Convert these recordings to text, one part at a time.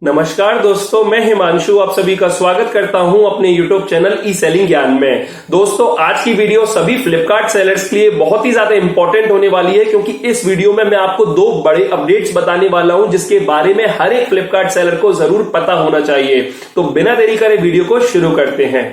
नमस्कार दोस्तों, मैं हिमांशु आप सभी का स्वागत करता हूं अपने YouTube चैनल ई सेलिंग ज्ञान में। दोस्तों, आज की वीडियो सभी फ्लिपकार्ट सेलर्स के लिए बहुत ही ज्यादा इंपॉर्टेंट होने वाली है, क्योंकि इस वीडियो में मैं आपको दो बड़े अपडेट्स बताने वाला हूं जिसके बारे में हर एक फ्लिपकार्ट सेलर को जरूर पता होना चाहिए। तो बिना देरी करे वीडियो को शुरू करते हैं।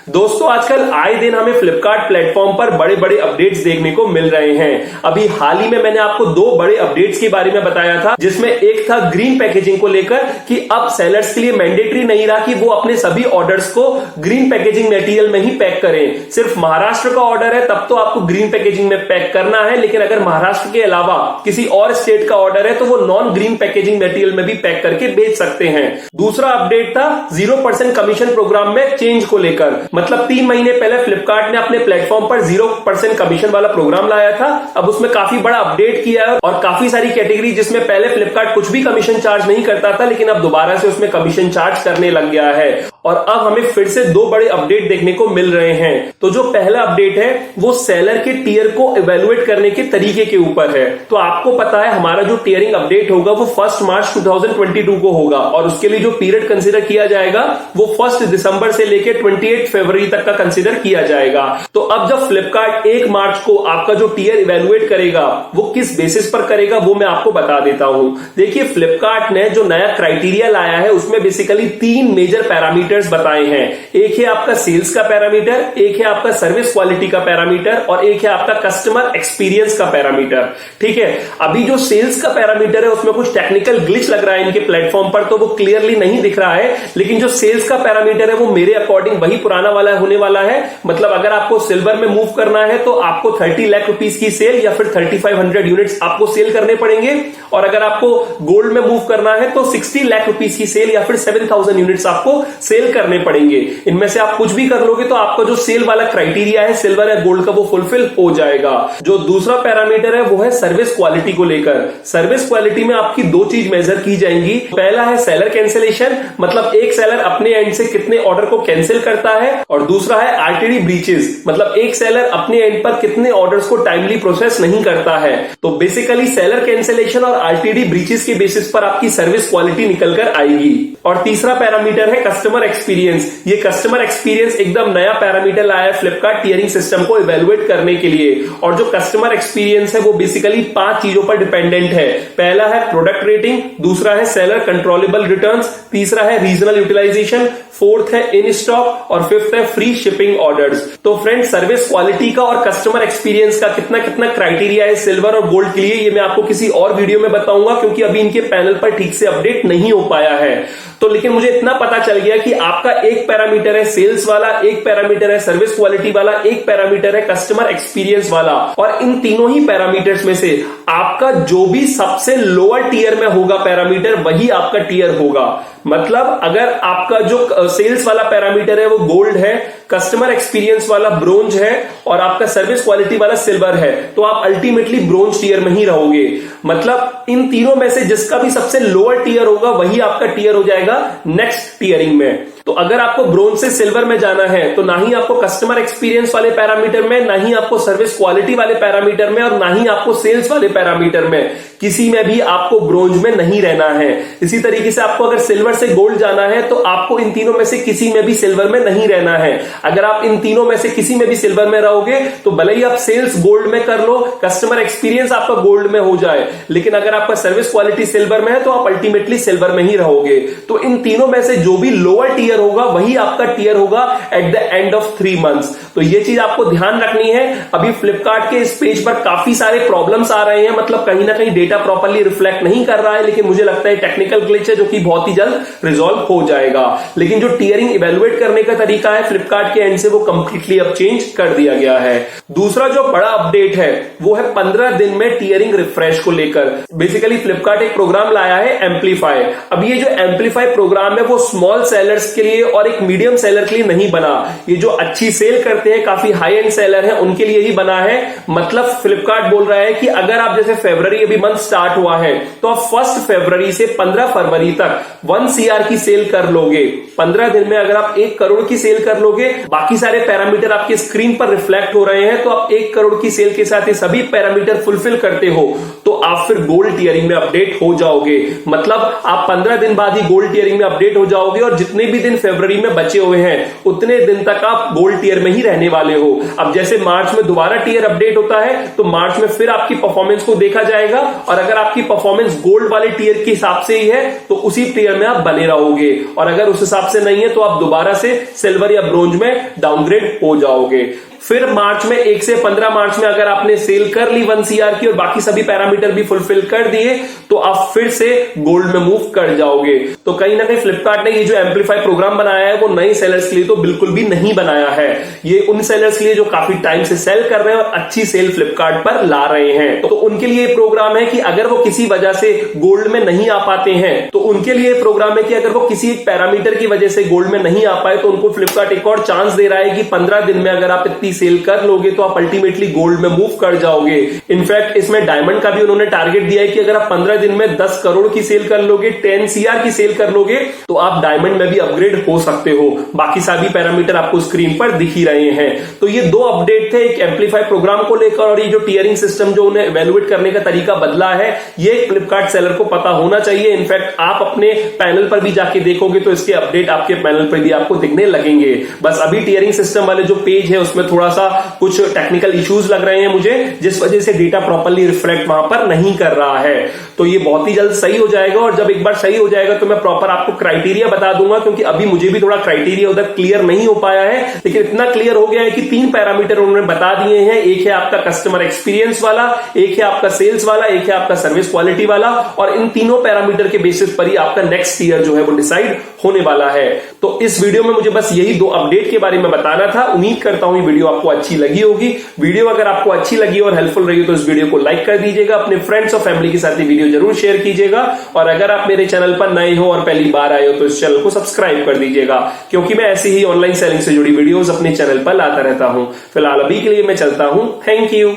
दोस्तों, आजकल आए दिन हमें फ्लिपकार्ट प्लेटफॉर्म पर बड़े बड़े अपडेट्स देखने को मिल रहे हैं। अभी हाल ही में मैंने आपको दो बड़े अपडेट्स के बारे में बताया था, जिसमें एक था ग्रीन पैकेजिंग को लेकर कि अब सेलर्स के लिए मैंडेटरी नहीं रहा कि वो अपने सभी ऑर्डर्स को ग्रीन पैकेजिंग मटेरियल में ही पैक करें। सिर्फ महाराष्ट्र का ऑर्डर है तब तो आपको ग्रीन पैकेजिंग में पैक करना है, लेकिन अगर महाराष्ट्र के अलावा किसी और स्टेट का ऑर्डर है तो वो नॉन ग्रीन पैकेजिंग मटेरियल में भी पैक करके बेच सकते हैं। दूसरा अपडेट था 0% कमीशन प्रोग्राम में चेंज को लेकर। मतलब 3 महीने पहले फ्लिपकार्ट ने अपने प्लेटफॉर्म पर 0% कमीशन वाला प्रोग्राम लाया था। अब उसमें काफी बड़ा अपडेट किया है और काफी सारी कैटेगरी जिसमें पहले फ्लिपकार्ट कुछ भी कमीशन चार्ज नहीं करता था, लेकिन अब दोबारा से उसमें कमीशन चार्ज करने लग गया है। और अब हमें फिर से दो बड़े अपडेट देखने को मिल रहे हैं। तो जो पहला अपडेट है वो सेलर के टियर को इवेलुएट करने के तरीके के ऊपर है। तो आपको पता है हमारा जो टियरिंग अपडेट होगा वो 1 मार्च 2022 को होगा, और उसके लिए जो पीरियड कंसीडर किया जाएगा वो 1 दिसंबर से लेकर 28 फरवरी तक का कंसीडर किया जाएगा। तो अब जब फ्लिपकार्ट 1 मार्च को आपका जो टियर इवेलुएट करेगा वो किस बेसिस पर करेगा वो मैं आपको बता देता हूं। देखिए, फ्लिपकार्ट ने जो नया क्राइटेरिया लाया है उसमें बेसिकली 3 मेजर पैरामीटर्स बताए हैं। एक है आपका सेल्स का पैरामीटर, एक है आपका सर्विस क्वालिटी का पैरामीटर और एक है आपका कस्टमर एक्सपीरियंस का पैरामीटर। ठीक है, अभी जो सेल्स का पैरामीटर है उसमें कुछ टेक्निकल ग्लिच लग रहा है इनके प्लेटफॉर्म पर, तो वो क्लियरली नहीं दिख रहा है। लेकिन जो सेल्स का पैरामीटर है वो मेरे अकॉर्डिंग वही पुराना वाला होने वाला है। मतलब अगर आपको सिल्वर में मूव करना है तो आपको 30 लाख रुपीस की सेल या फिर 3500 यूनिट्स आपको सेल करने पड़ेंगे, और अगर आपको गोल्ड में मूव करना है तो 60 लाख रुपीस की सेल या फिर 7000 यूनिट्स आपको सेल करने पड़ेंगे। इनमें से आप कुछ भी कर लोगे तो आपका जो सेल वाला क्राइटेरिया है सिल्वर या गोल्ड का वो फुलफिल हो जाएगा। जो दूसरा पैरामीटर है वो है सर्विस क्वालिटी को लेकर। सर्विस क्वालिटी में आपकी दो चीज मेजर की जाएंगी। पहला है सेलर कैंसिलेशन, मतलब एक सेलर अपने एंड से कितने ऑर्डर को कैंसिल करता है, और दूसरा है आरटीडी ब्रीचेस, मतलब एक सेलर अपने एंड पर कितने ऑर्डर्स को टाइमली प्रोसेस नहीं करता है। तो बेसिकली सेलर कैंसिलेशन और आरटीडी ब्रीचेस के बेसिस पर आपकी सर्विस क्वालिटी निकल कर आएगी। और तीसरा पैरामीटर है कस्टमर एक्सपीरियंस। ये कस्टमर एक्सपीरियंस एकदम नया पैरामीटर लाया है फ्लिपकार्ट टियरिंग सिस्टम को इवेलुएट करने के लिए। और जो कस्टमर एक्सपीरियंस है वो बेसिकली 5 चीजों पर डिपेंडेंट है। पहला है प्रोडक्ट रेटिंग, दूसरा है सेलर कंट्रोलेबल रिटर्न्स, तीसरा है रीजनल यूटिलाइजेशन, फोर्थ है इन स्टॉक और फिफ्थ है फ्री शिपिंग ऑर्डर्स। तो फ्रेंड, सर्विस क्वालिटी का और कस्टमर एक्सपीरियंस का कितना कितना क्राइटेरिया है सिल्वर और गोल्ड के लिए, ये मैं आपको किसी और वीडियो में बताऊंगा, क्योंकि अभी इनके पैनल पर ठीक से अपडेट नहीं हो पाया है। तो लेकिन मुझे इतना पता चल गया कि आपका एक पैरामीटर है सेल्स वाला, एक पैरामीटर है सर्विस क्वालिटी वाला, एक पैरामीटर है कस्टमर एक्सपीरियंस वाला, और इन तीनों ही पैरामीटर्स में से आपका जो भी सबसे लोअर टियर में होगा पैरामीटर वही आपका टियर होगा। मतलब अगर आपका जो सेल्स वाला पैरामीटर है वो गोल्ड है, कस्टमर एक्सपीरियंस वाला ब्रोंज है और आपका सर्विस क्वालिटी वाला सिल्वर है, तो आप अल्टीमेटली ब्रोंज टियर में ही रहोगे। मतलब इन तीनों में से जिसका भी सबसे लोअर टियर होगा वही आपका टियर हो जाएगा नेक्स्ट टियरिंग में। तो अगर आपको ब्रोंज से सिल्वर में जाना है तो ना ही आपको कस्टमर एक्सपीरियंस वाले पैरामीटर में, ना ही आपको सर्विस क्वालिटी वाले पैरामीटर में, और ना ही आपको सेल्स वाले पैरामीटर में, किसी में भी आपको ब्रोंज में नहीं रहना है। इसी तरीके से आपको अगर सिल्वर से गोल्ड जाना है तो आपको इन तीनों में से किसी में भी सिल्वर में नहीं रहना है। अगर आप इन तीनों में से किसी में भी सिल्वर में रहोगे तो भले ही आप सेल्स गोल्ड में कर लो, कस्टमर एक्सपीरियंस आपका गोल्ड में हो जाए, लेकिन अगर आपका सर्विस क्वालिटी सिल्वर में है तो आप अल्टीमेटली सिल्वर में ही रहोगे। तो इन तीनों में से जो भी लोअर टियर होगा वही आपका टियर होगा at the end of 3 months. तो ये चीज आपको ध्यान रखनी है। अभी फ्लिपकार्ट के इस पेज पर काफी सारे प्रॉब्लम्स आ रहे हैं, मतलब कहीं ना कहीं डेटा प्रॉपर्ली रिफ्लेक्ट नहीं कर रहा है, लेकिन मुझे लगता है टेक्निकल ग्लिच है जो कि बहुत ही जल्द रिजॉल्व हो जाएगा। लेकिन जो टियरिंग इवेलुएट करने का तरीका है फ्लिपकार्ट के एंड से वो कंप्लीटली अब चेंज कर दिया गया है। दूसरा जो बड़ा अपडेट है वो है 15 दिन में टियरिंग रिफ्रेश को लेकर। बेसिकली फ्लिपकार्ट एक प्रोग्राम लाया है एम्पलीफाई। अब ये जो एम्पलीफाई प्रोग्राम है वो स्मॉल सेलर्स के लिए और एक मीडियम सेलर के लिए नहीं बना। ये जो अच्छी सेल करते करते हैं, काफी हाई एंड सेलर है, उनके लिए ही बना है। मतलब फ्लिपकार्ट बोल रहा है कि अगर आप जैसे फरवरी अभी मंथ स्टार्ट हुआ है तो आप 1 फरवरी से 15 फरवरी तक 1 CR की सेल कर लोगे। 15 दिन में अगर आप 1 करोड़ की सेल कर लोगे, बाकी सारे पैरामीटर आपके स्क्रीन पर रिफ्लेक्ट हो रहे हैं, तो आप 1 करोड़ की सेल के साथ ये सभी पैरामीटर फुलफिल करते हो तो आप फिर गोल्ड टियरिंग में अपडेट हो जाओगे। मतलब आप 15 दिन बाद ही गोल्ड टियरिंग में अपडेट हो जाओगे और जितने भी दिन फरवरी में बचे हुए हैं उतने दिन तक आप गोल्ड टियर में ही रहने वाले हो। अब जैसे मार्च में दोबारा टियर अपडेट होता है तो मार्च में फिर आपकी परफॉर्मेंस को देखा जाएगा और अगर आपकी परफॉर्मेंस गोल्ड वाले टियर के हिसाब से ही है तो उसी टियर में आप बने रहोगे और अगर उस हिसाब से नहीं है तो आप दोबारा से सिल्वर या ब्रोंज में डाउनग्रेड हो जाओगे। फिर मार्च में 1 से 15 मार्च में अगर आपने सेल कर ली 1 CR की और बाकी सभी पैरामीटर भी फुलफिल कर दिए तो आप फिर से गोल्ड में मूव कर जाओगे। तो कहीं ना कहीं फ्लिपकार्ट ने ये जो एम्पलीफाई प्रोग्राम बनाया है वो नए सेलर्स के लिए तो बिल्कुल भी नहीं बनाया है, ये उन सेलर्स के लिए जो काफी टाइम से सेल कर रहे हैं और अच्छी सेल फ्लिपकार्ट पर ला रहे हैं। तो उनके लिए प्रोग्राम है कि अगर वो किसी वजह से गोल्ड में नहीं आ पाते हैं तो उनके लिए प्रोग्राम है कि अगर वो किसी एक पैरामीटर की वजह से गोल्ड में नहीं आ पाए तो उनको फ्लिपकार्ट एक और चांस दे रहा है कि 15 दिन में अगर आप इतनी सेल कर लोगे तो आप अल्टीमेटली गोल्ड में मूव कर जाओगे। इनफैक्ट इसमें डायमंड का भी उन्होंने टारगेट दिया है कि अगर आप 15 दिन में 10 करोड़ की सेल कर लोगे, 10 CR की सेल कर लोगे तो आप डायमंड में भी अपग्रेड हो सकते हो। बाकी सभी पैरामीटर आपको स्क्रीन पर दिख ही रहे हैं। तो ये 2 अपडेट थे, एक एम्पलीफाई प्रोग्राम को लेकर और ये जो टियरिंग सिस्टम जो उन्हें इवैल्यूएट करने का तरीका बदला है, ये फ्लिपकार्ट सेलर को पता होना चाहिए। इनफैक्ट आप अपने पैनल पर भी जाके देखोगे तो इसके अपडेट आपके पैनल पर भी आपको दिखने लगेंगे। बस अभी टियरिंग सिस्टम वाले जो पेज है उसमें थोड़ा सा कुछ टेक्निकल इश्यूज लग रहे हैं मुझे, जिस वजह से डेटा प्रॉपर्ली रिफ्लेक्ट वहां पर नहीं कर रहा है। तो ये बहुत ही जल्द सही हो जाएगा और जब एक बार सही हो जाएगा तो मैं प्रॉपर आपको क्राइटेरिया बता दूंगा, क्योंकि अभी मुझे भी थोड़ा क्राइटेरिया उधर क्लियर नहीं हो पाया है। लेकिन इतना क्लियर हो गया है कि 3 पैरामीटर उन्होंने बता दिए हैं, एक है आपका कस्टमर एक्सपीरियंस वाला, एक है आपका सेल्स वाला, एक है आपका सर्विस क्वालिटी वाला और इन तीनों पैरामीटर के बेसिस पर ही आपका नेक्स्ट ईयर जो है वो डिसाइड होने वाला है। तो इस वीडियो में मुझे बस यही 2 अपडेट के बारे में बताना था। उम्मीद करता हूं ये वीडियो आपको अच्छी लगी होगी। वीडियो अगर आपको अच्छी लगी और हेल्पफुल रही तो इस वीडियो को लाइक कर दीजिएगा, अपने फ्रेंड्स और फैमिली के साथ ये वीडियो जरूर शेयर कीजिएगा और अगर आप मेरे चैनल पर नए हो और पहली बार आए हो तो इस चैनल को सब्सक्राइब कर दीजिएगा, क्योंकि मैं ऐसी ही ऑनलाइन सेलिंग से जुड़ी वीडियोस अपने चैनल पर लाता रहता हूं। फिलहाल अभी के लिए मैं चलता हूं। Thank you.